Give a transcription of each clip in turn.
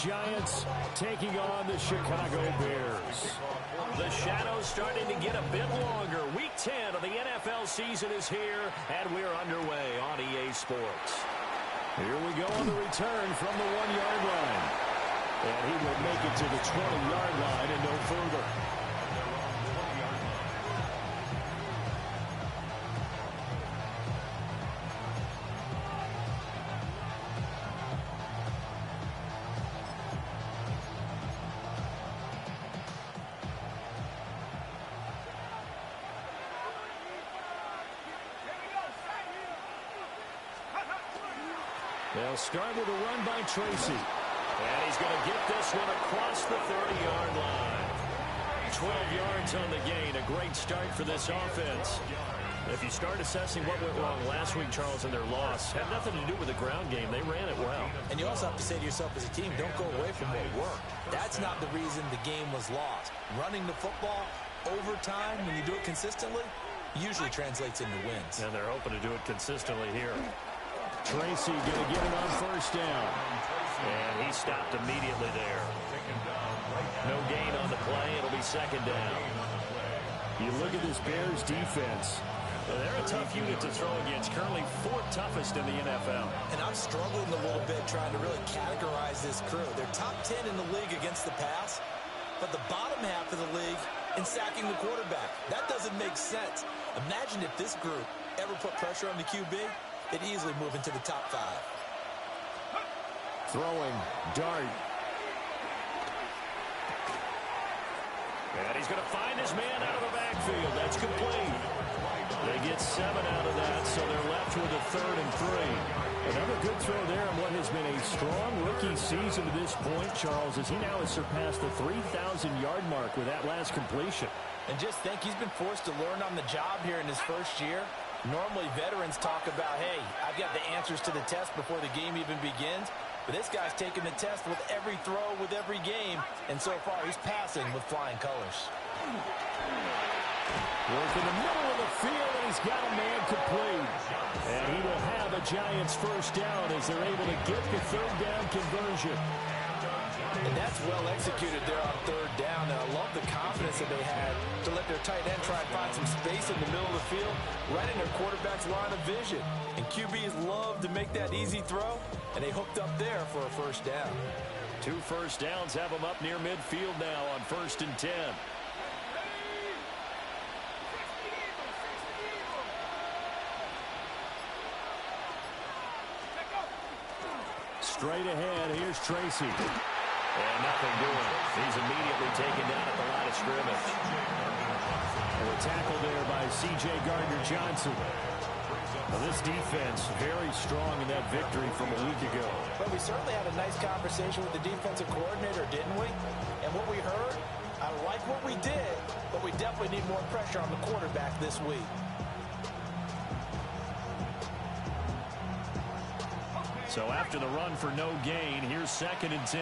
Giants taking on the Chicago Bears. The shadow's starting to get a bit longer. Week 10 of the NFL season is here, and we're underway on EA Sports. Here we go on the return from the 1-yard line. And he will make it to the 20-yard line and no further. They'll start with a run by Tracy. And he's going to get this one across the 30-yard line. 12 yards on the gain. A great start for this offense. If you start assessing what went wrong last week, Charles, in their loss, had nothing to do with the ground game. They ran it well. And you also have to say to yourself as a team, don't go away from what worked. That's not the reason the game was lost. Running the football over time, when you do it consistently, usually translates into wins. And they're hoping to do it consistently here. Tracy going to get it on first down. And he stopped immediately there. No gain on the play. It'll be second down. You look at this Bears defense. They're a tough unit to throw against. Currently 4th toughest in the NFL. And I'm struggling a little bit trying to really categorize this crew. They're top 10 in the league against the pass, but the bottom half of the league in sacking the quarterback. That doesn't make sense. Imagine if this group ever put pressure on the QB. It'd easily move into the top 5. Throwing, Dart. And he's going to find his man out of the backfield. That's complete. They get 7 out of that, so they're left with a 3rd and 3. Another good throw there on what has been a strong rookie season to this point, Charles, as he now has surpassed the 3,000-yard mark with that last completion. And just think, he's been forced to learn on the job here in his first year. Normally, veterans talk about, hey, I've got the answers to the test before the game even begins. But this guy's taking the test with every throw, with every game. And so far, he's passing with flying colors. Work in the middle of the field, and he's got a man complete. And he will have a Giants first down as they're able to get the 3rd down conversion. And that's well executed there on 3rd down. And I love the confidence that they had to let their tight end try and find some space in the middle of the field, right in their quarterback's line of vision. And QBs love to make that easy throw, and they hooked up there for a first down. 2 first downs have them up near midfield now on 1st and 10. Straight ahead, here's Tracy. And nothing doing. He's immediately taken down at the line of scrimmage. A tackle there by C.J. Gardner-Johnson. Well, this defense very strong in that victory from a week ago. But we certainly had a nice conversation with the defensive coordinator, didn't we? And what we heard, I like what we did, but we definitely need more pressure on the quarterback this week. So after the run for no gain, here's 2nd and 10.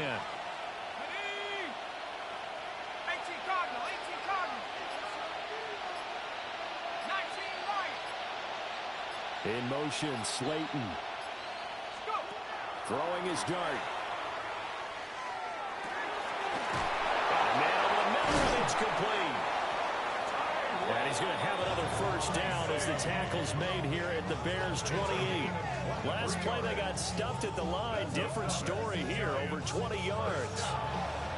In motion, Slayton. Throwing his dart. Man over the middle, and it's complete. And he's going to have another first down as the tackle's made here at the Bears' 28. Last play, they got stuffed at the line. Different story here, over 20 yards.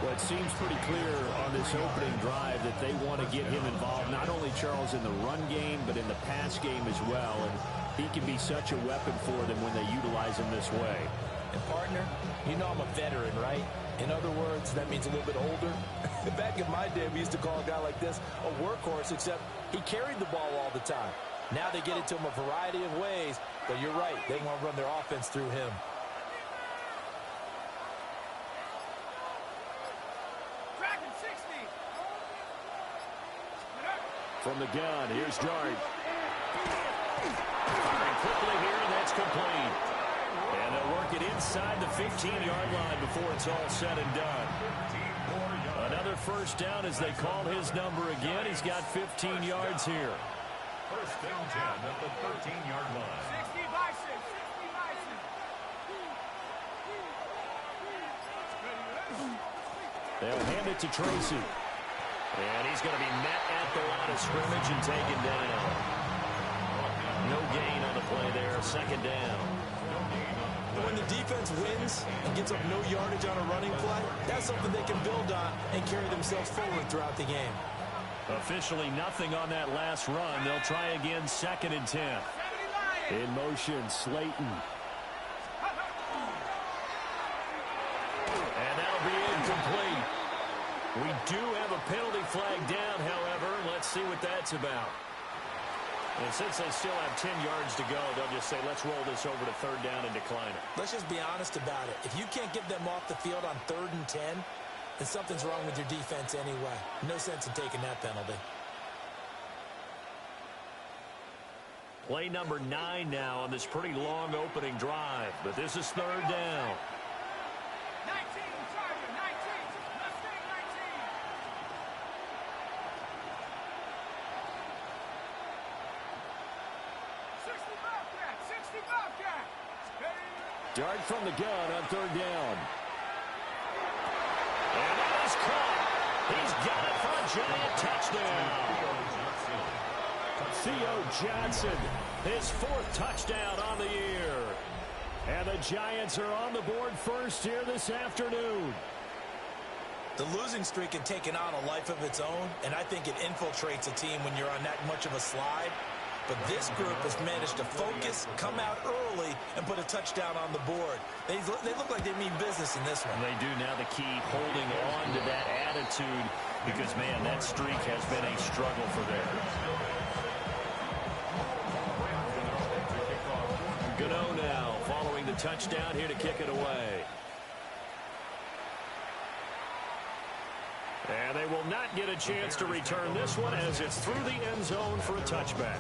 Well, it seems pretty clear on this opening drive that they want to get him involved, not only, Charles, in the run game, but in the pass game as well. And he can be such a weapon for them when they utilize him this way. And, partner, you know I'm a veteran, right? In other words, that means a little bit older. Back in my day, we used to call a guy like this a workhorse, except he carried the ball all the time. Now they get it to him a variety of ways, but you're right. They want to run their offense through him. From the gun, here's Dart. Firing quickly here, and that's complete. And they'll work it inside the 15-yard line before it's all said and done. Another first down as they call his number again. He's got 15 yards here. First down 10 at the 13-yard line. 60 Bison, 60 Bison. They'll hand it to Tracy. And he's going to be met at the line of scrimmage and taken down. No gain on the play there. Second down. When the defense wins and gets up no yardage on a running play, that's something they can build on and carry themselves forward throughout the game. Officially nothing on that last run. They'll try again, 2nd and 10. In motion, Slayton. And that'll be incomplete. We do have a penalty flag down, however. Let's see what that's about. And since they still have 10 yards to go, they'll just say, let's roll this over to 3rd down and decline it. Let's just be honest about it. If you can't get them off the field on 3rd and 10, then something's wrong with your defense anyway. No sense in taking that penalty. Play number 9 now on this pretty long opening drive. But this is 3rd down. 19, Charger, 19. Mustang 19. Dirk from the gun on 3rd down. And that is caught. He's got it for a giant touchdown. Theo Johnson, his 4th touchdown on the year. And the Giants are on the board first here this afternoon. The losing streak had taken on a life of its own, and I think it infiltrates a team when you're on that much of a slide. But this group has managed to focus, come out early, and put a touchdown on the board. They look like they mean business in this one. They do. Now the key, holding on to that attitude, because, man, that streak has been a struggle for them. Gano now following the touchdown here to kick it away. And they will not get a chance to return this one as it's through the end zone for a touchback.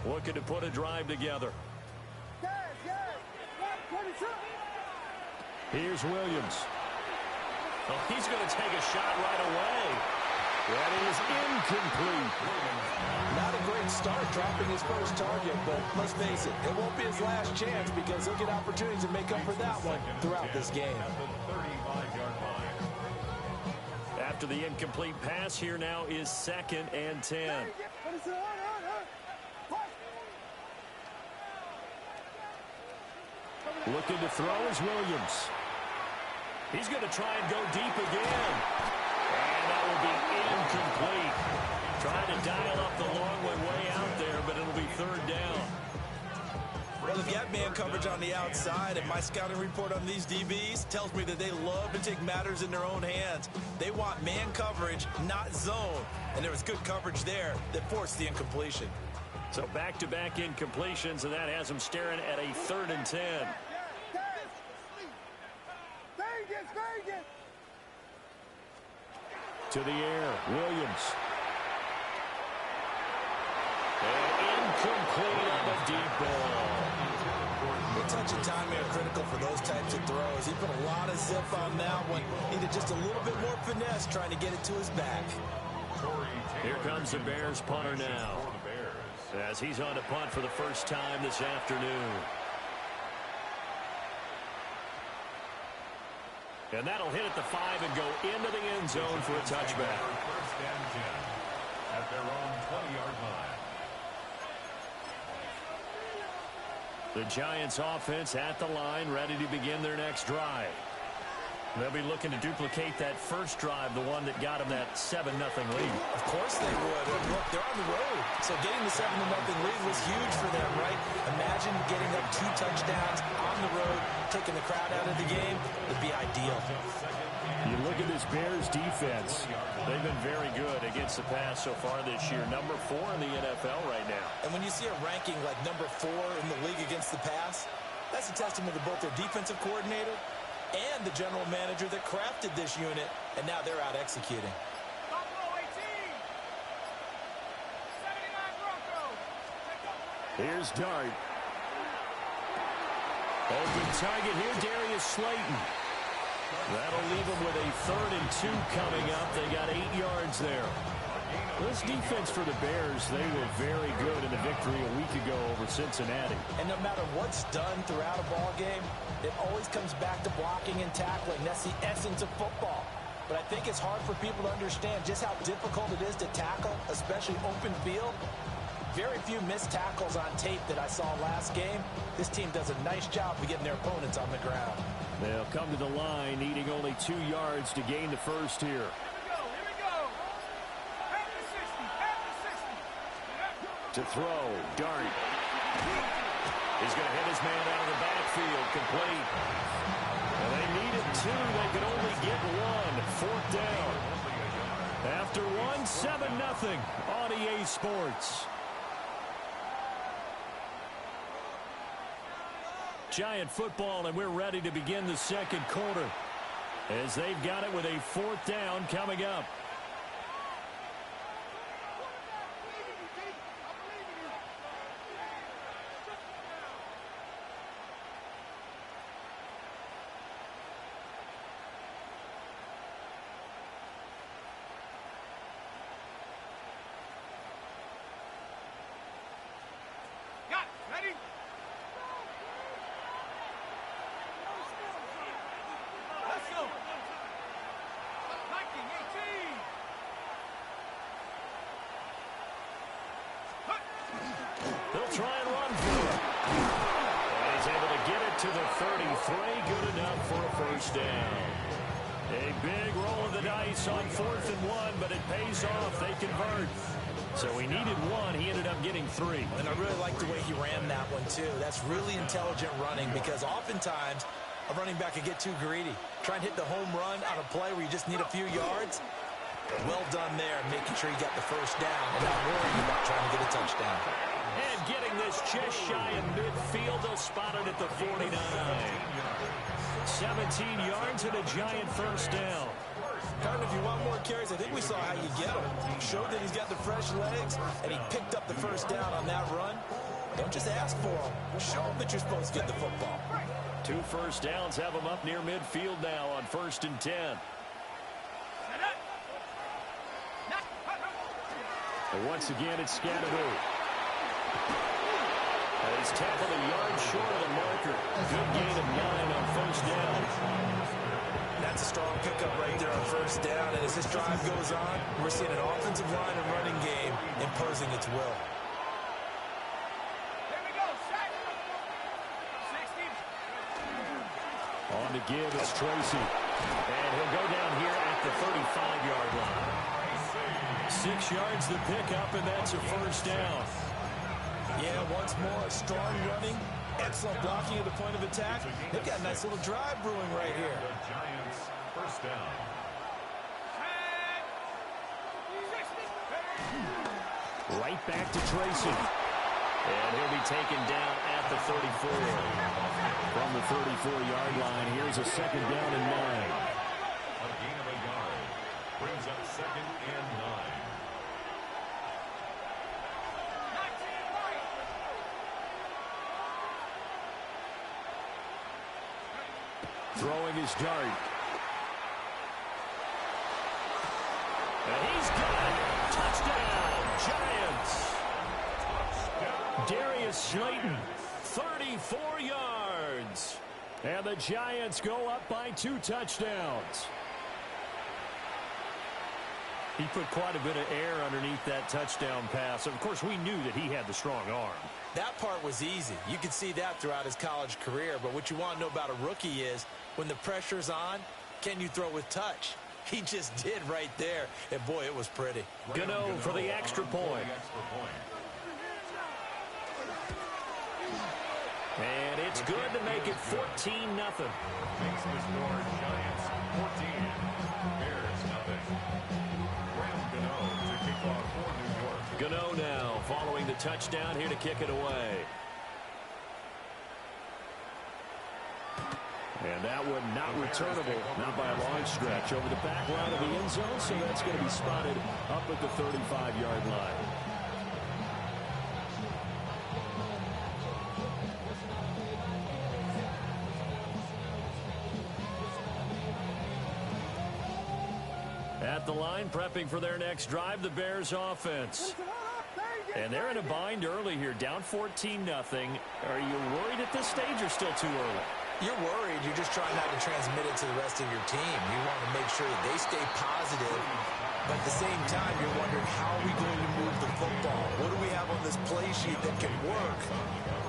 Looking to put a drive together. Here's Williams. Oh, he's going to take a shot right away. That is incomplete. Not a great start dropping his first target, but let's face it, it won't be his last chance because he'll get opportunities to make up for that one throughout this game. After the incomplete pass, here now is 2nd and 10. Looking to throw is Williams. He's going to try and go deep again. And that will be incomplete. Trying to dial up the long one way out there, but it'll be 3rd down. Well, if you have man coverage on the outside, and my scouting report on these DBs tells me that they love to take matters in their own hands. They want man coverage, not zone. And there was good coverage there that forced the incompletion. So back-to-back incompletions, and that has them staring at a 3rd and 10. To the air, Williams. And incomplete on the deep ball. The touch and timing are critical for those types of throws. He put a lot of zip on that one. Needed just a little bit more finesse trying to get it to his back. Here comes the Bears punter now, as he's on to punt for the first time this afternoon. And that'll hit at the 5 and go into the end zone for a touchback. First and 10 at their own 20-yard line. The Giants offense at the line, ready to begin their next drive. They'll be looking to duplicate that first drive, the one that got them that 7-0 lead. Of course they would. Look, they're on the road. So getting the 7-0 lead was huge for them, right? Imagine getting up 2 touchdowns on the road, taking the crowd out of the game. It'd be ideal. You look at this Bears defense. They've been very good against the pass so far this year. Number 4 in the NFL right now. And when you see a ranking like number 4 in the league against the pass, that's a testament to both their defensive coordinator and the general manager that crafted this unit, and now they're out executing. Here's Dirk. Open target here, Darius Slayton. That'll leave them with a 3rd and 2 coming up. They got 8 yards there. This defense for the Bears, they were very good in the victory a week ago over Cincinnati. And no matter what's done throughout a ball game, it always comes back to blocking and tackling. That's the essence of football. But I think it's hard for people to understand just how difficult it is to tackle, especially open field. Very few missed tackles on tape that I saw last game. This team does a nice job of getting their opponents on the ground. They'll come to the line, needing only 2 yards to gain the first here. Here we go. At the 60, To throw, Dirk. He's going to hit his man out of the backfield, complete. Well, they needed 2. They could only get 1. 4th down. After 1, 7-0 on EA Sports. Giant football, and we're ready to begin the second quarter as they've got it with a 4th down coming up. got it. Ready? Let's go. 19, 18. They'll try and run for it. And he's able to get it to the 33. Good enough for a first down. A big roll of the dice on 4th and 1, but it pays off. They convert. So he needed 1. He ended up getting 3. And I really like the way he ran that one, too. That's really intelligent running because oftentimes a running back can get too greedy. Try and hit the home run on a play where you just need a few yards. Well done there, making sure you got the first down and not worrying about trying to get a touchdown. And getting this just shy of midfield. They'll spot it at the 49. 17 yards and a giant first down. If you want more carries, I think we saw how you get him. Showed that he's got the fresh legs, and he picked up the first down on that run. Don't just ask for him. Show him that you're supposed to get the football. 2 first downs have him up near midfield now on 1st and 10. And once again, it's Scadaboo. He's tackled a yard short of the marker. Good gain of 9 on first down. That's a strong pickup right there on first down. And as this drive goes on, we're seeing an offensive line and running game imposing its will. Here we go. Set. 60. On to give is Tracy. And he'll go down here at the 35-yard line. 6 yards the pickup, and that's a first down. Yeah, once more, strong running, excellent blocking at the point of attack. They've got a nice little drive brewing right here. The Giants, first down. Right back to Tracy. And he'll be taken down at the 34. From the 34-yard line, here's a second down and 9. A gain of a yard. Brings up 2nd and 9. Throwing his dart. And he's got it. Touchdown, Giants. Darius Slayton, 34 yards. And the Giants go up by 2 touchdowns. He put quite a bit of air underneath that touchdown pass. Of course, we knew that he had the strong arm. That part was easy. You could see that throughout his college career. But what you want to know about a rookie is when the pressure's on, can you throw with touch? He just did right there. And, boy, it was pretty. Gano for the extra point. And it's good to make it 14-0. Makes the score Giants 14, Bears nothing. Gano to kick off for New York. Gano now following the touchdown here to kick it away. And that one not returnable, not by a long stretch, over the back line of the end zone, so that's going to be spotted up at the 35-yard line. At the line, prepping for their next drive, the Bears offense. And they're in a bind early here, down 14-0. Are you worried at this stage or still too early? You're worried. You're just trying not to transmit it to the rest of your team. You want to make sure that they stay positive. But at the same time, you're wondering, how are we going to move the football? What do we have on this play sheet that can work?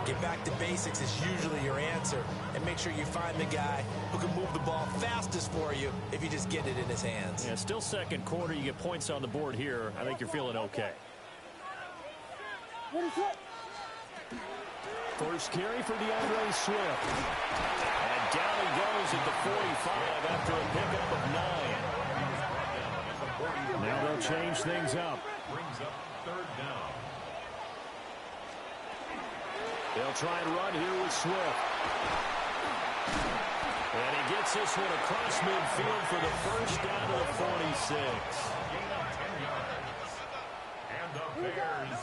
Get back to basics is usually your answer. And make sure you find the guy who can move the ball fastest for you if you just get it in his hands. Yeah, still second quarter. You get points on the board here. I think you're feeling okay. First carry for DeAndre Swift. And down he goes at the 45 after a pickup of 9. Now they'll change things up. Brings up third down. They'll try and run here with Swift. And he gets this one across midfield for the first down to the 46. Gain of 10 yards. And the Bears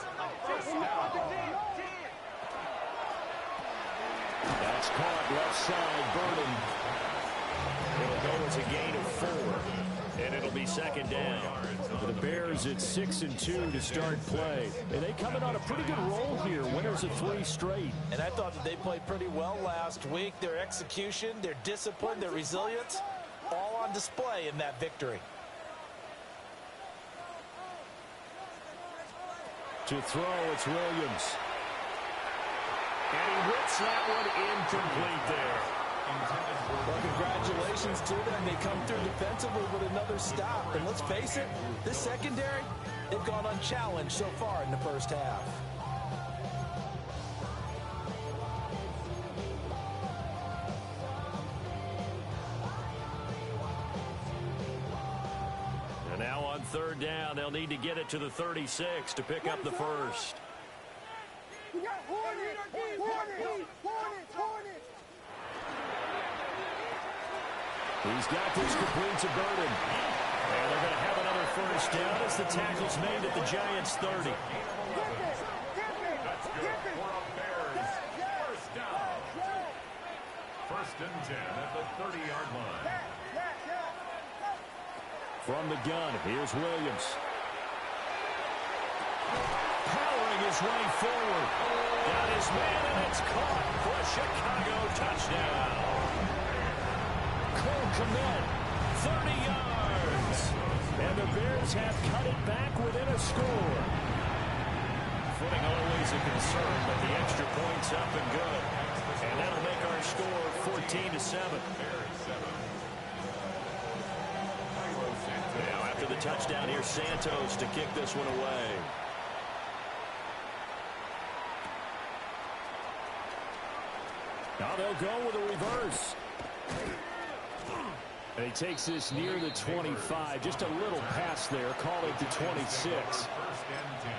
first down. That's caught left side, Burden. It'll go as a gain of 4. And it'll be second down. For the Bears, it's 6-2 to start play. And they come in on a pretty good roll here. Winners of 3 straight. And I thought that they played pretty well last week. Their execution, their discipline, their resilience, all on display in that victory. To throw, it's Williams. And he whips that one incomplete there. Well, congratulations to them. They come through defensively with another stop. And let's face it, this secondary, they've gone unchallenged so far in the first half. And now on third down, they'll need to get it to the 36 to pick up the first. He's got this complete to Burden. And they're going to have another first down as the tackle's made at the Giants' 30. That's good for a Bears first down. First and 10 at the 30-yard line. From the gun, here's Williams. Powering his way forward. Got his man, and it's caught for a Chicago touchdown. Cole Kmet, 30 yards. And the Bears have cut it back within a score. Footing always a concern, but the extra point's up and good. And that'll make our score 14-7. Now after the touchdown, here's Santos to kick this one away. Now they'll go with a reverse. And he takes this near the 25. Just a little pass there. Call it the 26. First and 10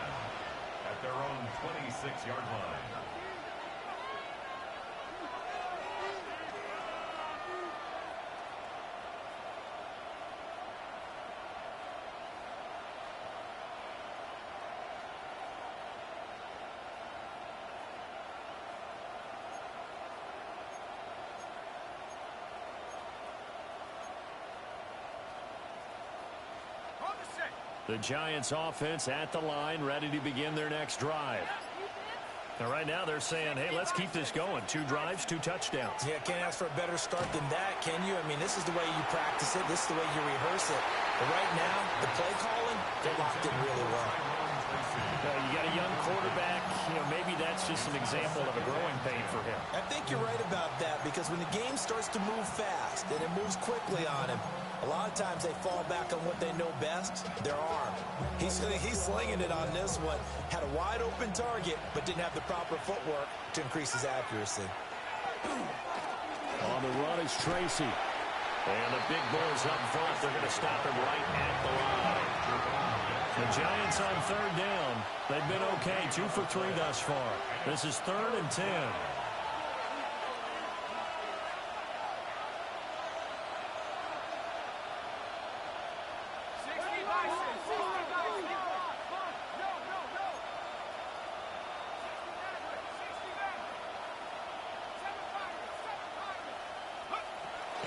at their own 26-yard line. The Giants offense at the line, ready to begin their next drive. Now right now they're saying, hey, let's keep this going. 2 drives, 2 touchdowns. Yeah, can't ask for a better start than that, can you? I mean, this is the way you practice it. This is the way you rehearse it. But right now, the play calling, they're locked in really well. You got a young quarterback. You know, maybe that's just an example of a growing pain for him. I think you're right about that, because when the game starts to move fast and it moves quickly on him, a lot of times they fall back on what they know best, their arm. He's slinging it on this one. Had a wide open target, but didn't have the proper footwork to increase his accuracy. On the run is Tracy. And the big boys up front, they're going to stop him right at the line. The Giants on third down. They've been okay, 2 for 3 thus far. This is 3rd and 10.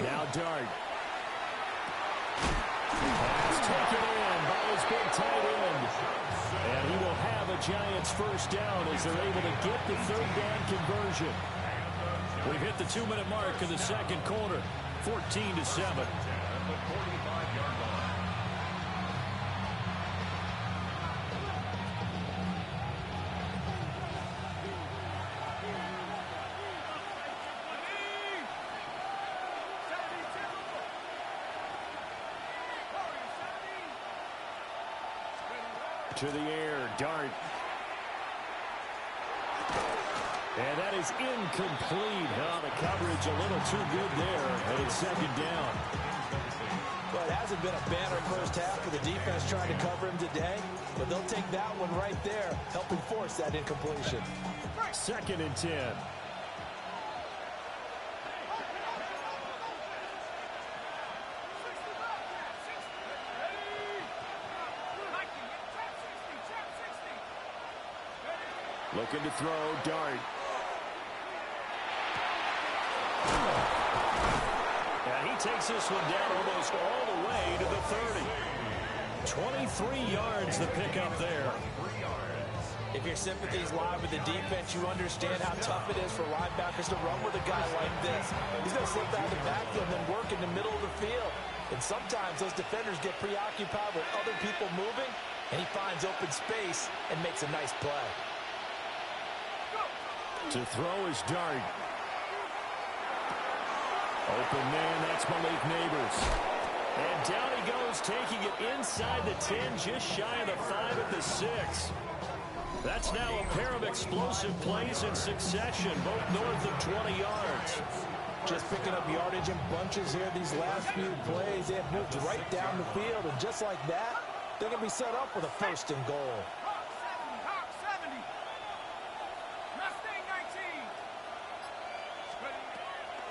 Now Dirk. Pass taken in by his big tight end. And he will have a Giants first down as they're able to get the third down conversion. We've hit the 2-minute mark in the second quarter, 14-7. To the air, Dirk. And that is incomplete. Oh, the coverage a little too good there, and it's second down. Well, it hasn't been a banner first half for the defense trying to cover him today, but they'll take that one right there, helping force that incompletion. 2nd and 10. Looking to throw, Dirk. And he takes this one down almost all the way to the 30. 23 yards the pickup there. If your sympathies lie with the defense, you understand how tough it is for linebackers to run with a guy like this. He's going to slip out of the backfield and then work in the middle of the field. And sometimes those defenders get preoccupied with other people moving, and he finds open space and makes a nice play. To throw is Dirk. Open man, that's Malik Neighbors. And down he goes, taking it inside the 10, just shy of the 5 at the 6. That's now a pair of explosive plays in succession, both north of 20 yards. Just picking up yardage in bunches here these last few plays. They have moved right down the field, and just like that, they're going to be set up with a 1st and goal.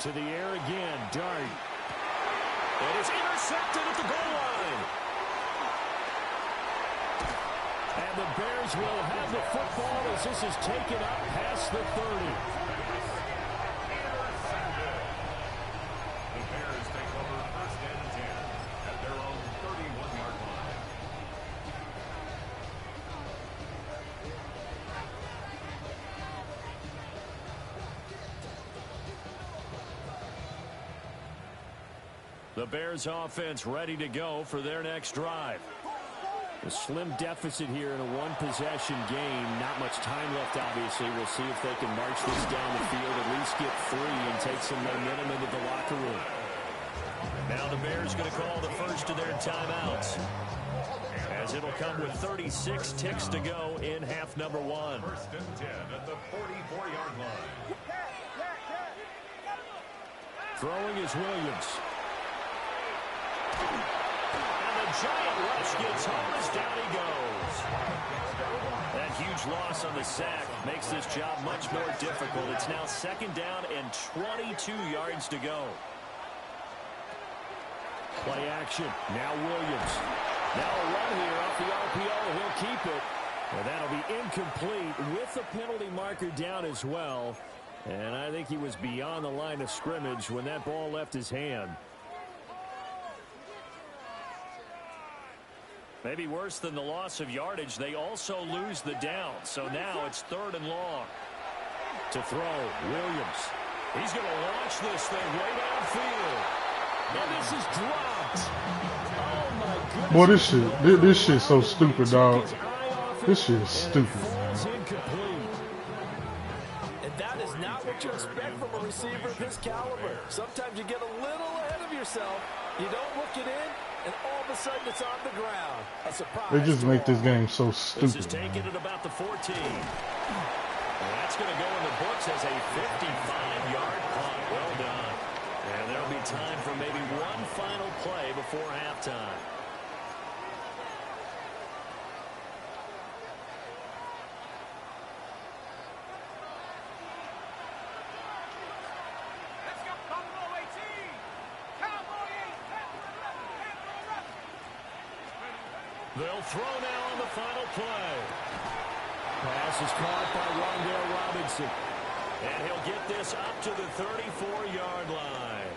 To the air again, Dirk. It is intercepted at the goal line. And the Bears will have the football as this is taken up past the 30. The Bears take over 1st and 10 at their own 31-yard line. The Bears offense ready to go for their next drive. A slim deficit here in a one-possession game. Not much time left, obviously. We'll see if they can march this down the field, at least get 3 and take some momentum into the locker room. Now the Bears going to call the first of their timeouts, as it'll come with 36 ticks to go in half number 1. 1st and 10 at the 44-yard line. Throwing is Williams. And the giant rush gets home as down he goes. That huge loss on the sack makes this job much more difficult. It's now 2nd down and 22 yards to go. Play action. Now Williams. Now a run here off the RPO. He'll keep it. And that'll be incomplete with the penalty marker down as well. And I think he was beyond the line of scrimmage when that ball left his hand. Maybe worse than the loss of yardage, they also lose the down. So now it's 3rd and long. To throw, Williams. He's going to launch this thing way downfield. And this is dropped. Oh, my goodness. Boy, this shit's so stupid, dog. This shit is stupid, man. And that is not what you expect from a receiver of his caliber. Sometimes you get a little ahead of yourself. You don't look it in, and all of a sudden it's on the ground. A surprise. They just make this game so stupid. This is taken at about the 14. And that's going to go in the books as a 55-yard punt. Well done. And there'll be time for maybe one final play before halftime. They'll throw now on the final play. Pass is caught by Rondale Robinson. And he'll get this up to the 34-yard line.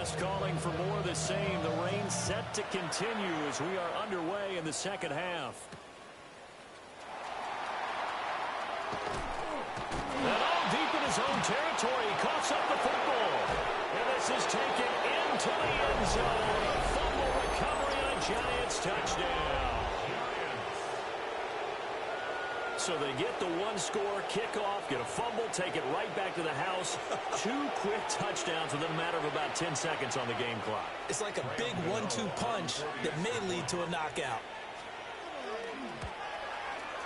broadcast calling for more of the same. The rain set to continue as we are underway in the second half. And all deep in his own territory, he coughs up the football. And this is taken into the end zone. A fumble recovery and a Giants touchdown. So they get the one-score kickoff, get a fumble, take it right back to the house. 2 quick touchdowns within a matter of about 10 seconds on the game clock. It's like a big 1-2 punch that may lead to a knockout.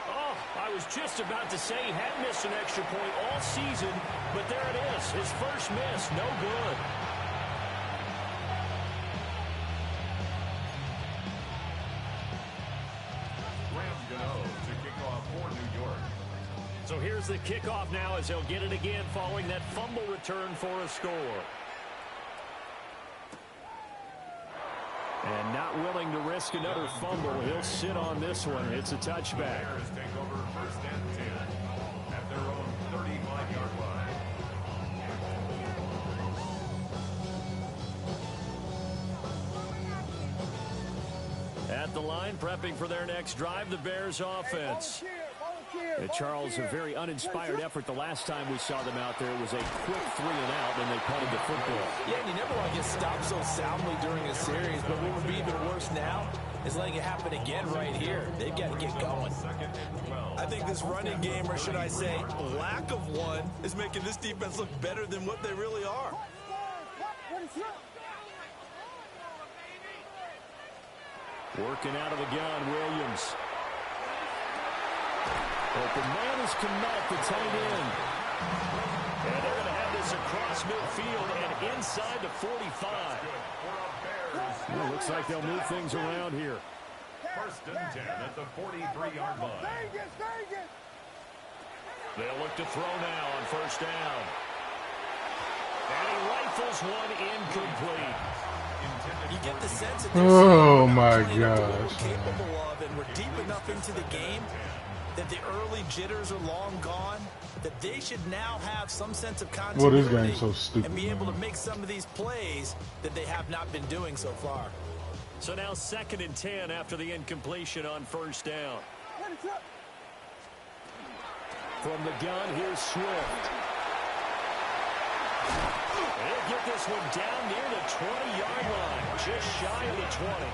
Oh, I was just about to say he had missed an extra point all season, but there it is. His first miss, no good. So here's the kickoff now as he'll get it again following that fumble return for a score. And not willing to risk another fumble. He'll sit on this one. It's a touchback. Bears take over 1st and 10 at their own 35-yard line. At the line, prepping for their next drive, the Bears offense. Charles, a very uninspired effort the last time we saw them out there. It was a quick 3-and-out, and they punted the football. Yeah, and you never want to get stopped so soundly during a series, but what would be even worse now is letting it happen again right here. They've got to get going. I think this running game, or should I say lack of one, is making this defense look better than what they really are. Working out of the gun, Williams. Open man is Kmet, the tight end. And they're going to have this across midfield and inside the 45. Well, looks like they'll move things around here. 1st and 10 at the 43-yard line. They'll look to throw now on 1st down. And he rifles one incomplete. You get the sense that Oh my gosh. we're capable of, and we're deep enough into the game that the early jitters are long gone, that they should now have some sense of continuity Well, this game's so stupid, and be able to man. make some of these plays that they have not been doing so far. So now 2nd and 10 after the incompletion on 1st down. From the gun, here's Swift. They'll get this one down near the 20-yard line, just shy of the 20.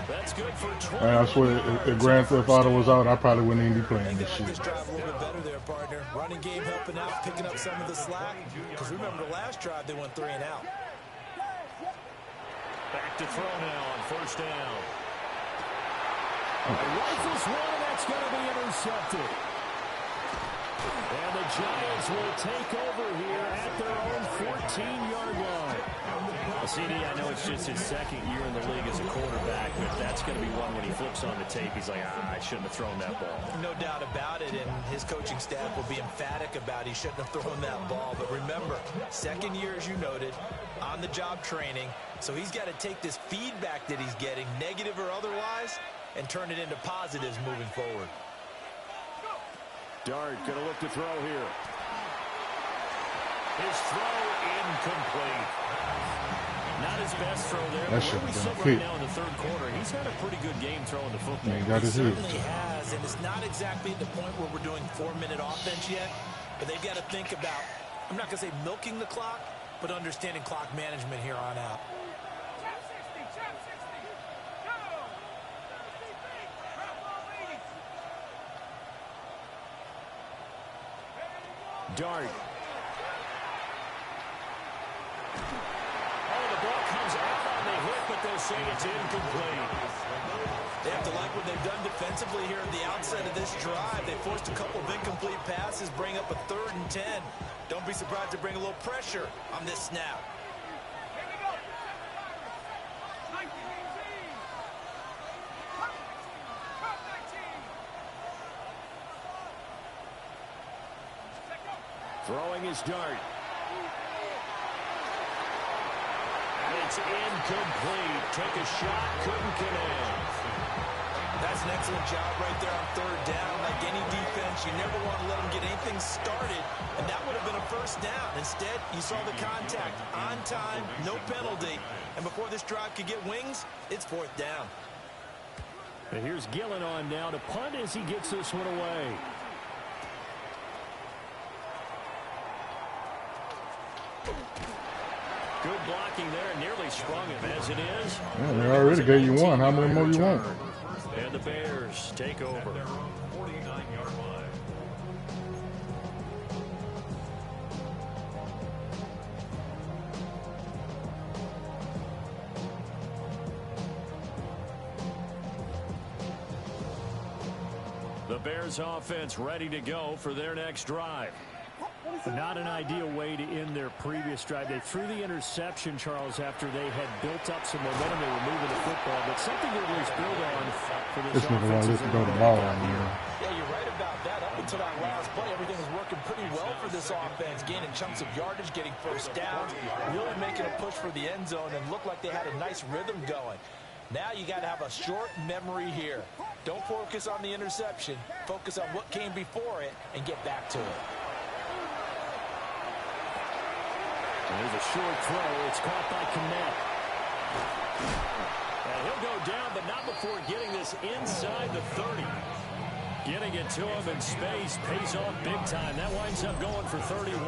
That's good for 20. I swear, if Grand Theft Auto was out, I probably wouldn't even be I playing think this they like this shit. drive a little bit better there, partner. Running game helping out, picking up some of the slack. Because remember the last drive, they went 3-and-out. Back to throw now on 1st down. Rifles one, and that's going to be intercepted. And the Giants will take over here at their own 14-yard line. Well, CD, I know it's just his 2nd year in the league as a quarterback, but that's going to be one when he flips on the tape. He's like, I shouldn't have thrown that ball. No doubt about it, and his coaching staff will be emphatic about he shouldn't have thrown that ball. But remember, 2nd year, as you noted, on-the-job training. So he's got to take this feedback that he's getting, negative or otherwise, and turn it into positives moving forward. Dirk going to look to throw here. His throw incomplete. Not his best throw there. That Where we should've sit been a right hit. now in the 3rd quarter, he's had a pretty good game throwing the football. Man, got He his hit. certainly has, and it's not exactly at the point where we're doing 4-minute offense yet, but they've got to think about, I'm not going to say milking the clock, but understanding clock management here on out. Dirk. Oh, the ball comes out on the hit, but they'll say it's incomplete. They have to like what they've done defensively here at the outset of this drive. They forced a couple of incomplete passes, bring up a 3rd and 10. Don't be surprised to bring a little pressure on this snap. Throwing his dart. And it's incomplete. Took a shot, couldn't connect. That's an excellent job right there on third down. Like any defense, you never want to let them get anything started, and that would have been a first down. Instead, you saw the contact on time, no penalty, and before this drive could get wings, it's fourth down. And here's Gillen on now to punt as he gets this one away. Good blocking there, nearly sprung him as it is. Yeah, they already gave you one. How many more you want? And the Bears take over. 49-yard line. The Bears offense ready to go for their next drive. Not an ideal way to end their previous drive. They threw the interception, Charles, after they had built up some momentum. They were moving the football, but something to at least build on for this nigga won't let you go to the ball. Yeah, you're right about that. Up until that last play, everything was working pretty well for this offense, gaining chunks of yardage, getting first downs, really making a push for the end zone, and looked like they had a nice rhythm going. Now you got to have a short memory here. Don't focus on the interception. Focus on what came before it and get back to it. There's a short throw. It's caught by Kmet. And he'll go down, but not before getting this inside the 30. Getting it to him in space pays off big time. That winds up going for 31.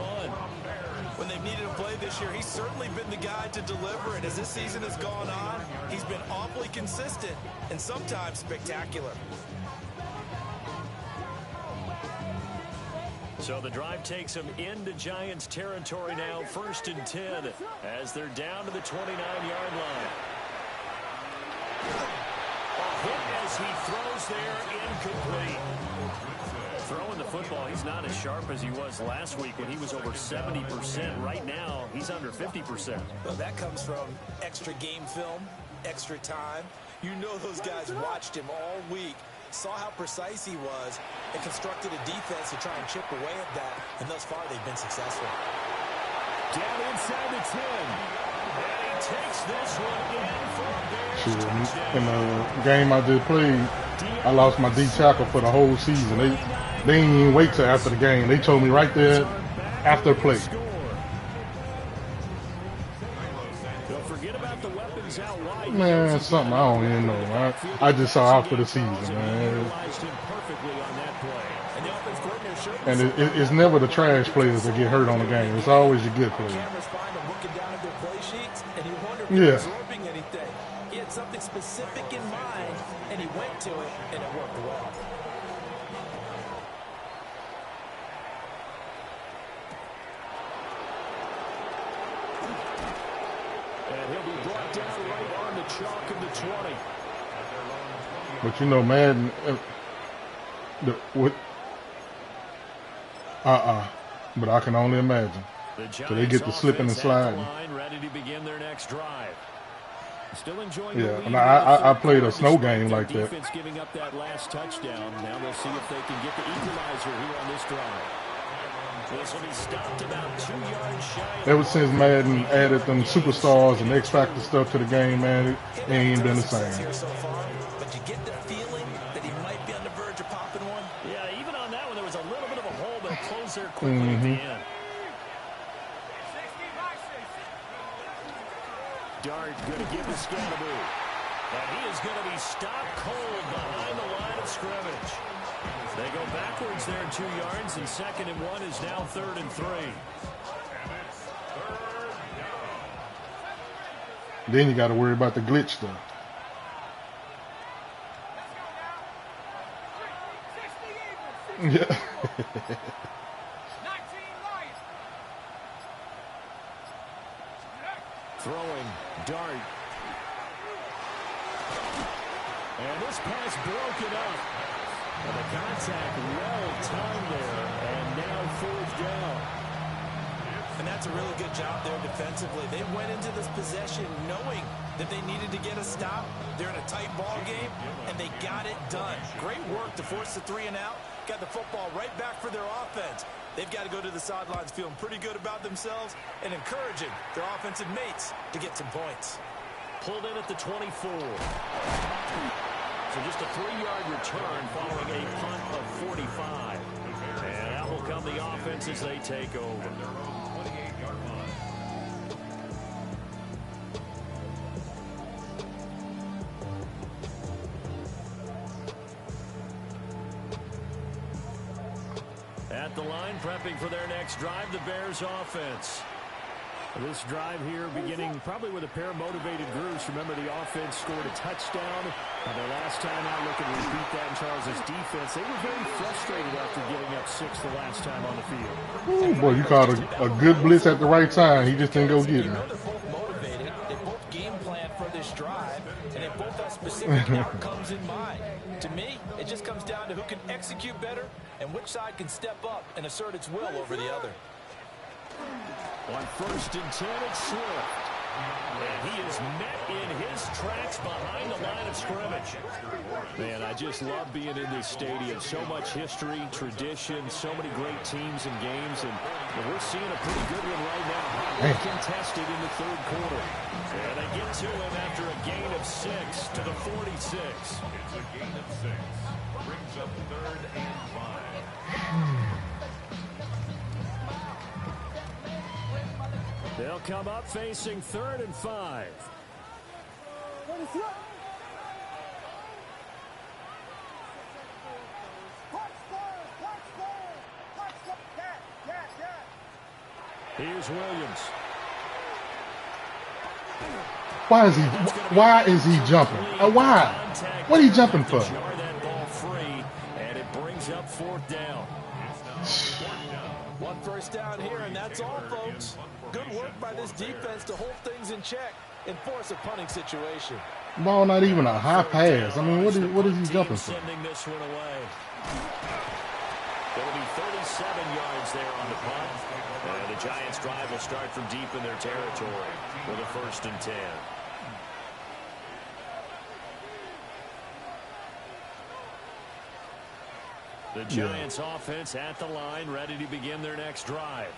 When they've needed a play this year, he's certainly been the guy to deliver it. As this season has gone on, he's been awfully consistent and sometimes spectacular. So the drive takes them into Giants territory now, 1st and 10, as they're down to the 29-yard line. A hit as he throws there, incomplete. Throwing the football, he's not as sharp as he was last week when he was over 70%. Right now, he's under 50%. Well, that comes from extra game film, extra time. You know those guys watched him all week, saw how precise he was, and constructed a defense to try and chip away at that, and thus far they've been successful. Down inside the 10. And he takes this one in for a Bears touchdown. In the game I just played, I lost my D tackle for the whole season. They didn't even wait till after the game. They told me right there after the play. Don't forget about the weapons out wide. Man, something I don't even know. I just saw out for the season, man. And it's never the trash players that get hurt on the game. It's always the good players. Yeah. He had something specific in mind, and he went to it, and it worked well. And he'll be brought down right on the chalk of the 20. But you know, Madden, but I can only imagine. So they get to slipping and sliding. Ready to begin their next drive. Still enjoying yeah, and I played a snow game like that. Defense giving up that last touchdown. Now they'll see if they can get the equalizer here on this drive. This will be stopped about 2 yards shy. Ever since Madden added them superstars and X Factor stuff to the game, man, it ain't been the same. But you get the feeling that he might be on the verge of popping one. Yeah, even on that one, there was a little bit of a hole, but it closed there quickly at the end. Dirk going to give the Scatterboo. And he is going to be stopped cold behind the line of scrimmage. They go backwards there 2 yards, and 2nd and 1 is now 3rd and 3. Then you got to worry about the glitch stuff. Yeah. Throwing Dart. And this pass broken up. And the contact well timed there. And now 4th down. And that's a really good job there defensively. They went into this possession knowing that they needed to get a stop. They're in a tight ball game, and they got it done. Great work to force the 3 and out. Got the football right back for their offense. They've got to go to the sidelines feeling pretty good about themselves and encouraging their offensive mates to get some points. Pulled in at the 24. So just a 3-yard return following a punt of 45. And out will come the offense as they take over. At the line, prepping for their next drive, the Bears offense. This drive here beginning probably with a pair of motivated groups. Remember, the offense scored a touchdown. Their last time out, looking to repeat that in Charles' defense. They were very frustrated after giving up 6 the last time on the field. Ooh, boy, you caught a good blitz at the right time. He just didn't go get it. They're both motivated. They both game plan for this drive, and they both have specific outcomes in mind. To me, it just comes down to who can execute better and which side can step up and assert its will over the other. On 1st and 10, it's Swift. And he is met in his tracks behind the line of scrimmage. Man, I just love being in this stadium. So much history, tradition, so many great teams and games, and we're seeing a pretty good one right now. Hotly contested in the 3rd quarter. And they get to him after a gain of 6 to the 46. It's a gain of 6. Brings up 3rd and 5. They'll come up facing 3rd and 5. Here's Williams. Why is he jumping? Why? What are you jumping for? Jar that ball free, and it brings up 4th down. 1 first down here, and that's all, folks. Good work by this defense to hold things in check and force a punting situation. Ball not even a high pass. I mean, what is he jumping for? Sending this one away. It'll be 37 yards there on the punt. And the Giants' drive will start from deep in their territory with a 1st and 10. The Giants' offense at the line, ready to begin their next drive.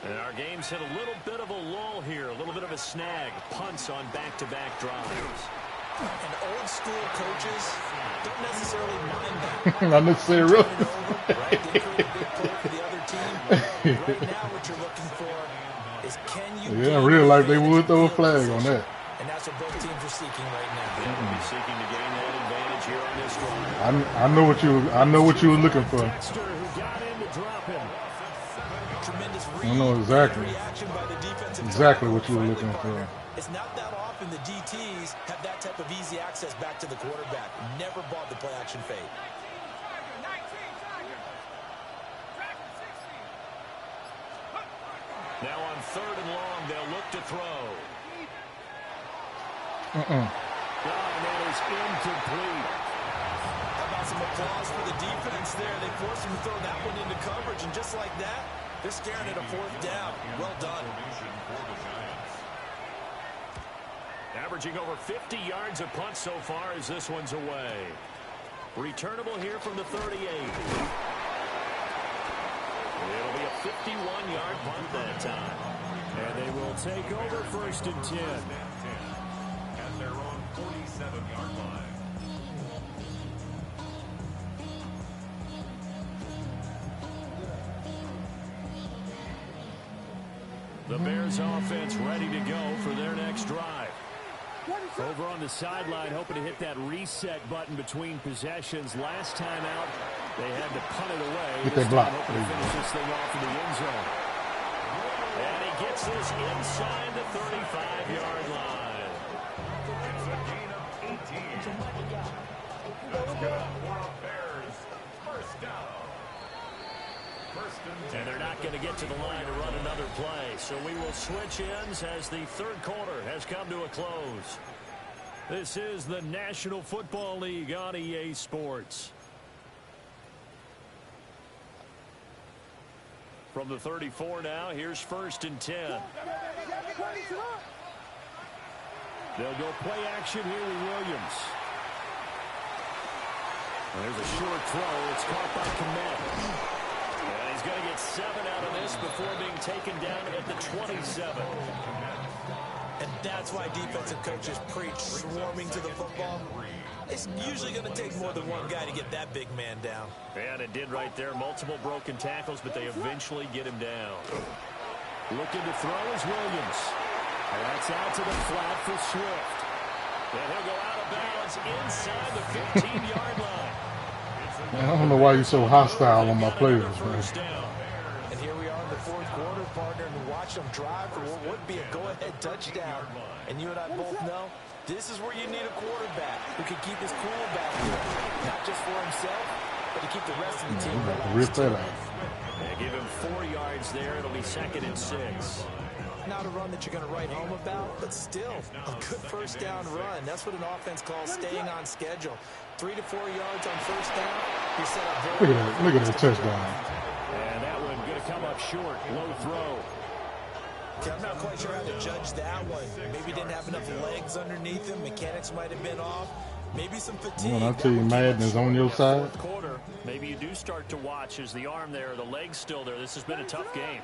And our game's hit a little bit of a lull here, a little bit of a snag. Punts on back-to-back drives. And old school coaches don't necessarily mind that. Not necessarily. Right? They create a big play for the other team. Right now, what you're looking for is can you? Yeah, in real life they would throw a flag on that. And that's what both teams are seeking right now. They will be seeking to gain that advantage here on this drive. I know what you were looking for. Baxter, who got in to drop him. Tremendous I know exactly. reaction by the defensive Exactly what you were looking for. It's not that often the DTs have that type of easy access back to the quarterback. Never bought the play action fade. Now on 3rd and long, they'll look to throw. And that is incomplete. How about some applause for the defense there? They forced him to throw that one into coverage, and just like that, they're staring at a 4th down. Well done. Averaging over 50 yards a punt so far as this one's away. Returnable here from the 38. It'll be a 51-yard punt that time. And they will take over 1st and 10. At their own 47-yard line. The Bears offense ready to go for their next drive. Over on the sideline, hoping to hit that reset button between possessions. Last time out, they had to punt it away. Get that block. Hoping to finish this thing off in the end zone. And he gets this inside the 35-yard line. It's a gain of 18. That's good for a Bears 1st down. 1st and 10. And they're not going to get to the line to run another play. So we will switch ends as the 3rd quarter has come to a close. This is the National Football League on EA Sports. From the 34 now, here's 1st and 10. They'll go play action here with Williams. There's a short throw. It's caught by Kmet. And he's going to get 7 out of this before being taken down at the 27. And that's why defensive coaches preach swarming to the football. It's usually going to take more than one guy to get that big man down. And it did right there. Multiple broken tackles, but they eventually get him down. Looking to throw is Williams. And that's out to the flat for Swift. And he'll go out of bounds inside the 15-yard line. Man, I don't know why you're so hostile on my players, man. And here we are in the fourth quarter, partner, and watch them drive for what would be a go-ahead touchdown. And you and I both know this is where you need a quarterback who can keep his cool back here. Not just for himself, but to keep the rest of the team relaxed. Rip that out. They give him 4 yards there. It'll be 2nd and 6. Not a run that you're going to write home about, but still a good first down run. That's what an offense calls staying on schedule. 3 to 4 yards on first down. You're set up very well. Look at that touchdown. And that one going to come up short. Low throw. Okay, I'm not quite sure how to judge that one. Maybe didn't have enough legs underneath him. Mechanics might have been off. Maybe some fatigue. When I tell you Madden is on your side. Quarter, maybe you do start to watch as the arm there, the leg's still there. This has been a tough game.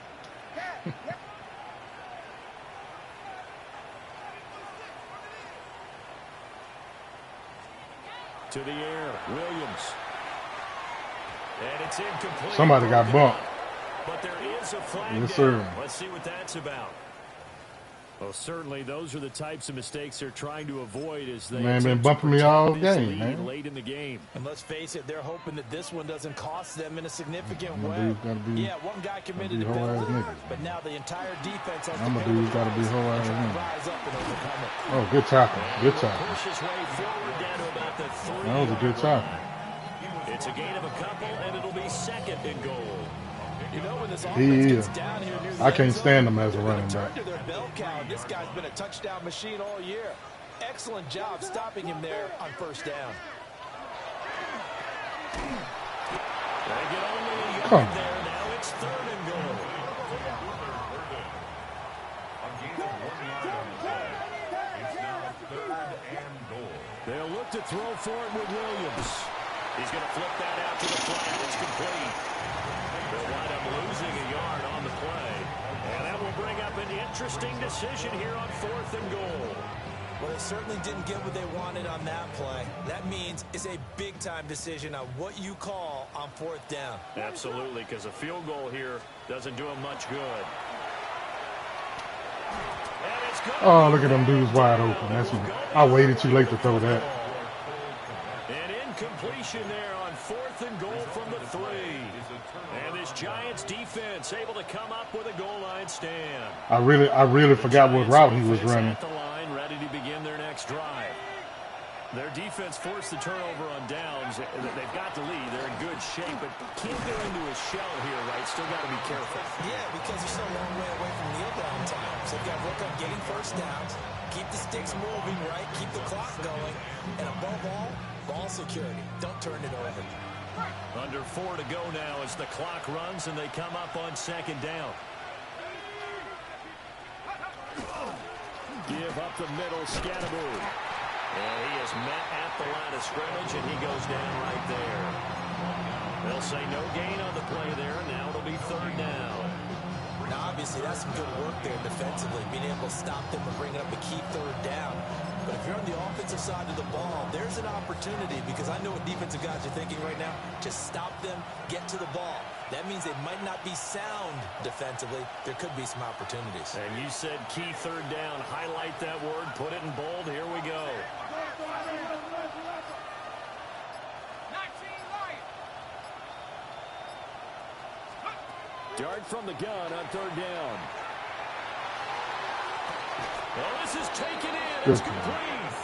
To the air, Williams. And it's incomplete. Somebody got bumped. But there is a flag. Yes, sir. Let's see what that's about. Well, certainly those are the types of mistakes they're trying to avoid as they Man, been bumping me all game, man. late in the game. And let's face it, they're hoping that this one doesn't cost them in a significant way. Yeah, one guy committed to penalty, but now the entire defense has to I'm a dude got to be whole ass nigga. rise up and overcome it. Oh, good tackle. Good tackle. Push his way forward down to about the 3. That was a good tackle. It's a gain of a couple, and it'll be 2nd and goal. You know, when this He offense is. gets down here near the I can't end zone, stand him as a running turn back. to their bell cow. This guy's been a touchdown machine all year. Excellent job stopping him there on first down. They get only a yard Come on. there. Now it's 3rd and goal. A gain of 1 yard on the play. It's now 3rd and goal. They'll look to throw for it with Williams. He's going to flip that out to the flat. It's complete. They'll wind up losing a yard on the play. And that will bring up an interesting decision here on 4th and goal. Well, they certainly didn't get what they wanted on that play. That means it's a big-time decision on what you call on 4th down. Absolutely, because a field goal here doesn't do him much good. And it's good. Oh, look at them dudes wide open. That's me. I waited too late to throw that. An incompletion there on 4th and goal from the 3. And this Giants defense able to come up with a goal line stand. I really forgot what route he was running. At the line, ready to begin their next drive. Their defense forced the turnover on downs. They've got the lead. They're in good shape, but can't go into a shell here, right? Still got to be careful. Yeah, because you're still a long way away from kneel down time. So they've got to work on getting first downs, keep the sticks moving, right? Keep the clock going. And above all, ball security. Don't turn it over. Under 4 to go now as the clock runs and they come up on 2nd down. Give up the middle, Scatterboot. And he is met at the line of scrimmage, and he goes down right there. They'll say no gain on the play there. Now it'll be 3rd down. Now, obviously, that's some good work there defensively, being able to stop them and bring up a key 3rd down. But if you're on the offensive side of the ball, there's an opportunity, because I know what defensive guys are thinking right now. Just stop them, get to the ball. That means they might not be sound defensively. There could be some opportunities. And you said key 3rd down. Highlight that word. Put it in bold. Here we go. Dart from the gun on 3rd down. Well, this is taken in. It's complete.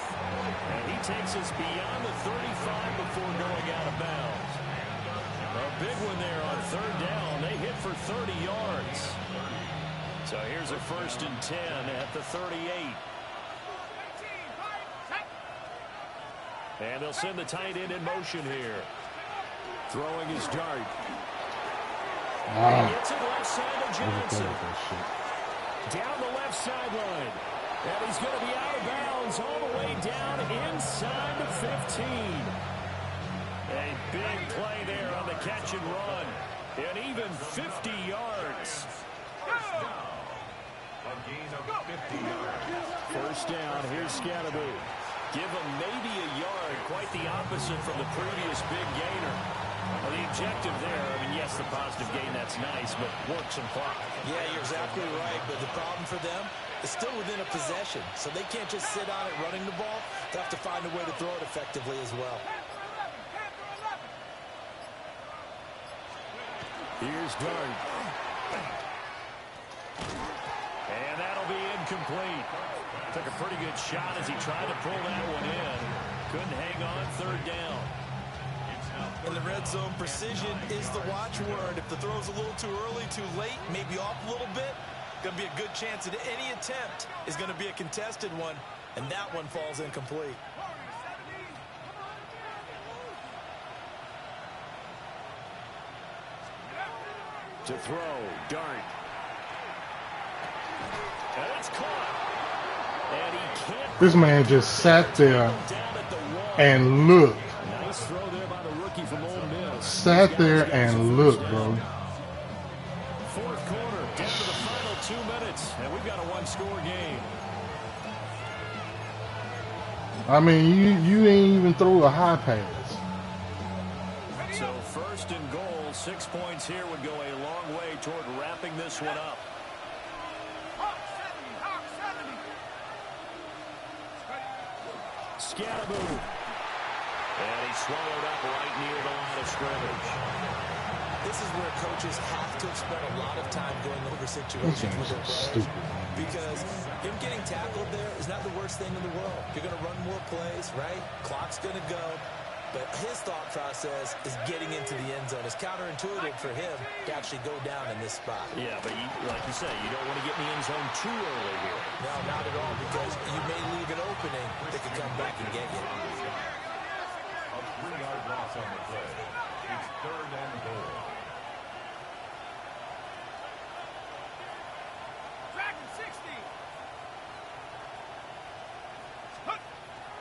And he takes us beyond the 35 before going out of bounds. A big one there on 3rd down. They hit for 30 yards. So here's a 1st and 10 at the 38. And they'll send the tight end in motion here. Throwing his Dart. He gets it left side of Johnson. Down the left sideline. And he's going to be out of bounds all the way down inside the 15. A big play there on the catch and run. And even 50 yards. A gain of 50 yards. First down, here's Scatterby. Give him maybe a yard, quite the opposite from the previous big gainer. Well, the objective there, I mean, yes, the positive gain, that's nice, but work some clock. Yeah, you're exactly right, but the problem for them is still within a possession, so they can't just sit on it running the ball. They have to find a way to throw it effectively as well. Here's Dirk. And that'll be incomplete. Took a pretty good shot as he tried to pull that one in. Couldn't hang on, third down. In the red zone, precision is the watchword. If the throw's a little too early, too late, maybe off a little bit, going to be a good chance that any attempt is going to be a contested one, and that one falls incomplete. To throw, Dirk. And it's caught. And he can't. This man just sat there and looked. Nice throw there by the rookie from Ole Miss. Sat there and looked, bro. Fourth quarter, down to the final 2 minutes, and we've got a one-score game. I mean, you ain't even throw a high pass. So first and goal, 6 points here would go a long way toward wrapping this one up. Scatterby. And he swallowed up right near the line of scrimmage. This is where coaches have to spend a lot of time going over situations with their players. Because him getting tackled there is not the worst thing in the world. You're going to run more plays, right? Clock's going to go. But his thought process is getting into the end zone. It's counterintuitive for him to actually go down in this spot. Yeah, but like you say, you don't want to get in the end zone too early here. No, not at all, because you may leave an opening that could come back and get you. A 3-yard loss on the play. It's third and goal.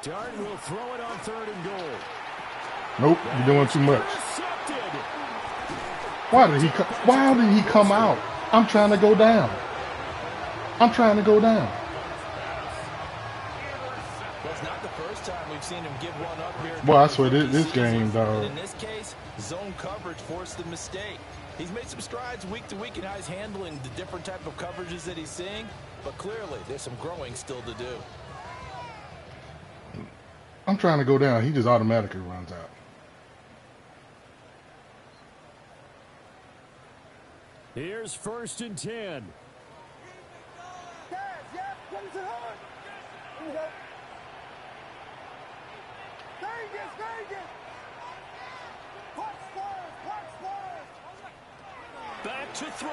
Dirk will throw it on third and goal. Nope, you're doing too much. Why did he come out? I'm trying to go down. I'm trying to go down. Well, it's not the first time we've seen him give one up here. Well, I swear this game, dog. In this case, zone coverage forced the mistake. He's made some strides week to week in how he's handling the different type of coverages that he's seeing, but clearly there's some growing still to do. I'm trying to go down. He just automatically runs out. Here's first and 10. Back to throw.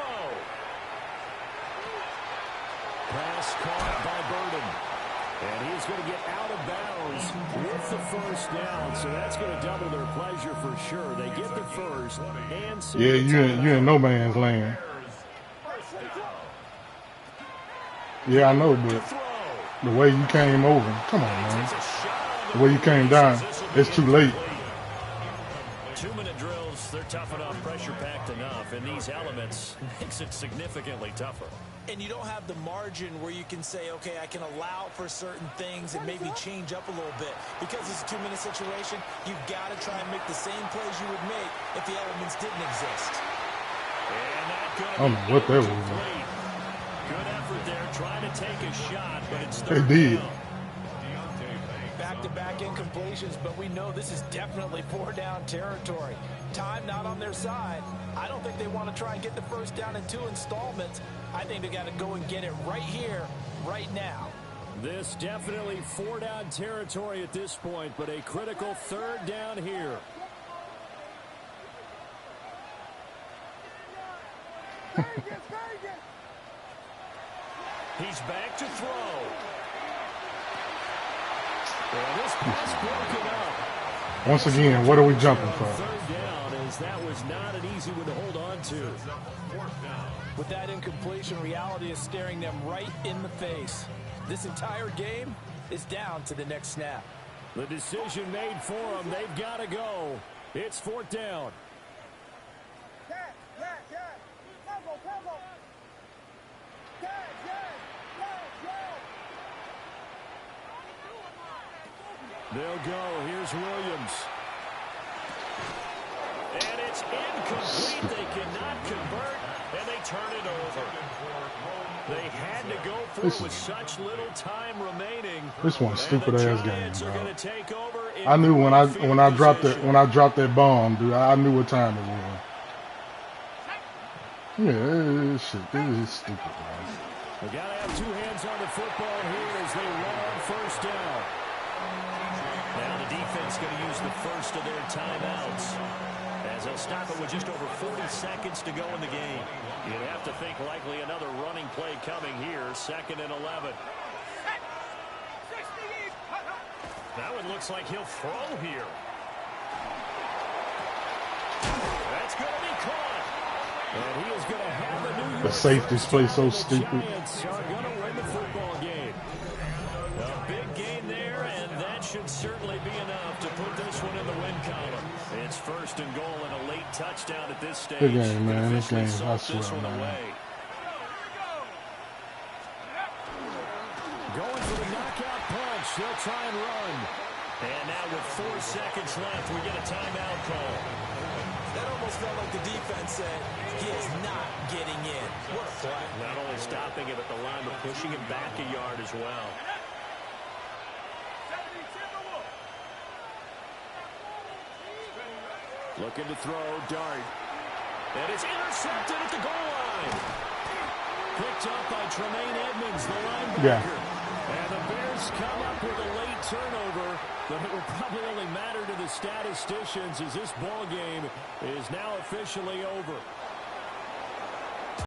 Pass caught by Burden. And he's going to get out of bounds with the first down, so that's going to double their pleasure for sure. They get the first and yeah, you in no man's land. Yeah, I know, but the way you came over, come on, man. The way you came down, it's too late. 2-minute drills, they're tough enough, pressure-packed enough, and these elements makes it significantly tougher. And you don't have the margin where you can say, okay, I can allow for certain things and maybe change up a little bit. Because it's a 2-minute situation, you've got to try and make the same plays you would make if the elements didn't exist. I don't know what that was. Good effort there, trying to take a shot, but it's They did. Back-to-back incompletions, but we know this is definitely 4-down territory. Time not on their side. I don't think they want to try and get the first down in 2 installments. I think they got to go and get it right here, right now. This definitely 4-down territory at this point, but a critical third down here. He's back to throw. And this pass broken up. Once again, what are we jumping for? Third down, as that was not an easy one to hold on to. With that incompletion, reality is staring them right in the face. This entire game is down to the next snap. The decision made for them. They've got to go. It's 4th down. They'll go. Here's Williams. And it's incomplete. They cannot convert, and they turn it over. They had to go for it with such little time remaining. This one's stupid ass game, bro. Take over I knew when I dropped that bomb, dude. I knew what time it was. Yeah, this is stupid, man. We gotta have two hands on the football here as they run on first down. Now the defense going to use the first of their timeouts, as they'll stop it with just over 40 seconds to go in the game. You'd have to think likely another running play coming here, 2nd and 11. Now it looks like he'll throw here. That's going to be caught. And he is going to have the New York The safeties play so stupid. Giants are going to win the football game. A big gain there, and that should certainly be enough to put this one in the win column. It's 1st and goal and a late touchdown at this stage. Good game, man. This game, I swear, man. Away. Going for the knockout punch. They'll try and run. And now with 4 seconds left, we get a timeout call. That almost felt like the defense said, he is not getting in. What a play. Not only stopping him at the line, but pushing him back a yard as well. Looking to throw, Dart. And it's intercepted at the goal line. Picked up by Tremaine Edmonds, the linebacker. Yeah. And the Bears come up with a late turnover, but it will probably only matter to the statisticians as this ball game is now officially over.